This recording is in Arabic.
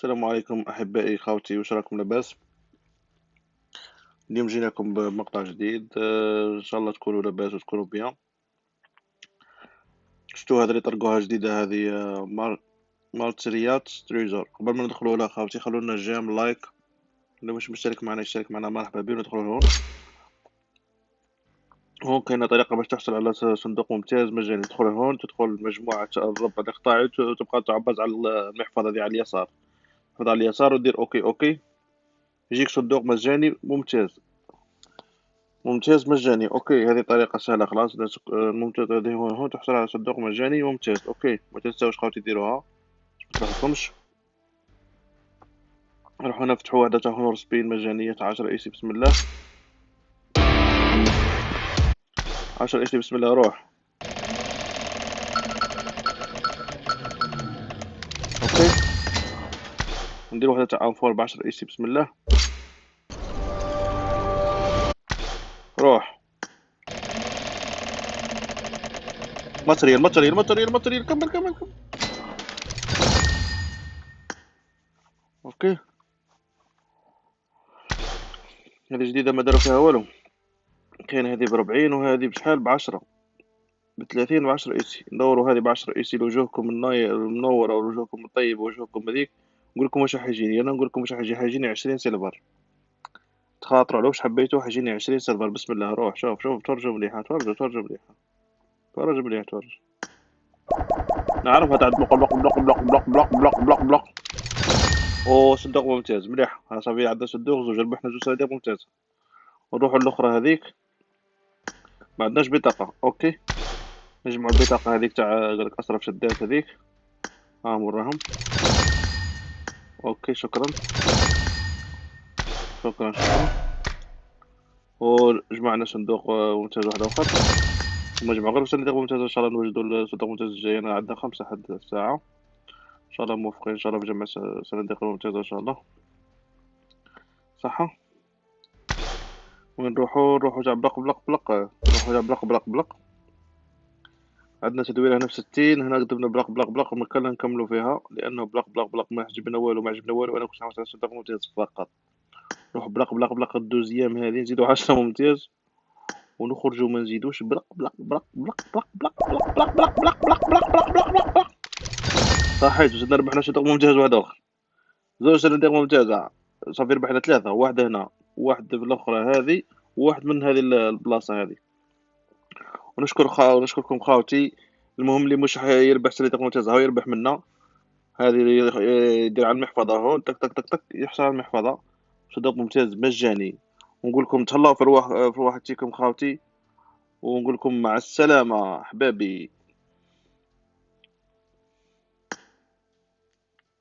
السلام عليكم أحبائي خوتي، واش راكم لاباس؟ اليوم جيناكم بمقطع جديد، إن شاء الله تكونوا لاباس وتكونوا بيان. شفتوا هذا اللي طرقوها جديدة هذه، مالتريات تريزور. قبل ما ندخلوا لها خوتي خلونا جيم لايك، اللي مش مشترك معنا يشترك معنا، مرحبا بيه. ندخلوا هون. هون كاينة طريقة باش تحصل على صندوق ممتاز مجاني. تدخل هون، تدخل مجموعة الربع الإقطاعي، وتبقى تعبز على المحفظة دي على اليسار. تحفظ على اليسار ودير أوكي أوكي، يجيك صندوق مجاني ممتاز ممتاز مجاني. اوكي، هذه طريقة سهلة خلاص. ممتاز. هذه هون تحصل على صندوق مجاني ممتاز. اوكي، ما تنساوش خوتي ديروها، متروحلكمش. روحو نفتحو واحدة تاع هونور سبين مجانية تاع 10 ايسي. بسم الله. 10 ايسي بسم الله. روح. اوكي، ندير واحدة تاع انفور ب10 ايسي. بسم الله. روح. ماتريال ماتريال ماتريال ماتريال. كمل كمل كمل. اوكي، هذه جديدة ما داروا فيها والو. كاين هذه ب40 وهذه بشحال ب10 ب30 ب10 ايسي. ندوروا هذه ب10 ايسي لوجوهكم منورة ووجوهكم طيب ووجوهكم هذيك. نقول لكم واش راح يجيني انا، نقول لكم واش راح يجي. حيجيني 20 سيلفر. تخاطروا على واش حبيتو، حيجيني 20 سيلفر. بسم الله. روح. شوف شوف، تفرجوا مليحة، تفرجوا تفرجوا مليحة، تفرج مليح تفرج. نعرفها تاع بلوق بلوق بلوق بلوق بلوق بلوق بلوق بلوق بلوق. او صندوق ممتاز مليح. ها صافي عندنا صندوق زوج، ربحنا زوج صناديق ممتاز. ونروحوا للأخرى هذيك. ما عندناش بطاقة. اوكي، نجمعوا البطاقة هذيك تاع قالك أسرف شدات هذيك. ها موراهم. اوكي شكرا شكرا شكرا. وجمعنا صندوق ممتاز واحد آخر. نجمعوا غير صناديق ممتازة. إن شاء الله نوجدوا الصندوق الممتاز الجاي. أنا عندنا 5 حد الساعة. إن شاء الله موفقين إن شاء الله في جمع صناديق ممتازة إن شاء الله. صحة. وين نروحو تاع بلق بلق بلق. نروحو تاع بلق بلق بلق. عندنا تدويرة هنا ب60. هنا كتبنا بلق بلق بلق. مكان نكملو فيها لأنه بلق بلق بلق ما عجبنا والو، ما عجبنا والو. أنا كنت نحوس على صندوق ممتاز فقط. نروح بلق بلق بلق الدوزيام هذه، نزيدو 10 ممتاز ونخرجو ما نزيدوش. بلق بلق بلق بلق بلق بلق بلق بلق بلق بلق بلق بلق بلق بلق بلق. صحيت، زدنا ربحنا صندوق ممتاز واحد آخر. زوج صناديق ممتازة. صافي ربحنا 3. واحد هنا، واحد في الأخرى هذه، وواحد من هذه البلاصة هذه. ونشكركم خاوتي. المهم اللي مش يربح صناديق ممتازة هو يربح منا. هذه يدير على المحفظة هون، تك تك تك تك، يحصل على المحفظة. صندوق ممتاز مجاني. ونقول لكم تهلاو في رواحتكم خاوتي، ونقول لكم مع السلامة أحبابي.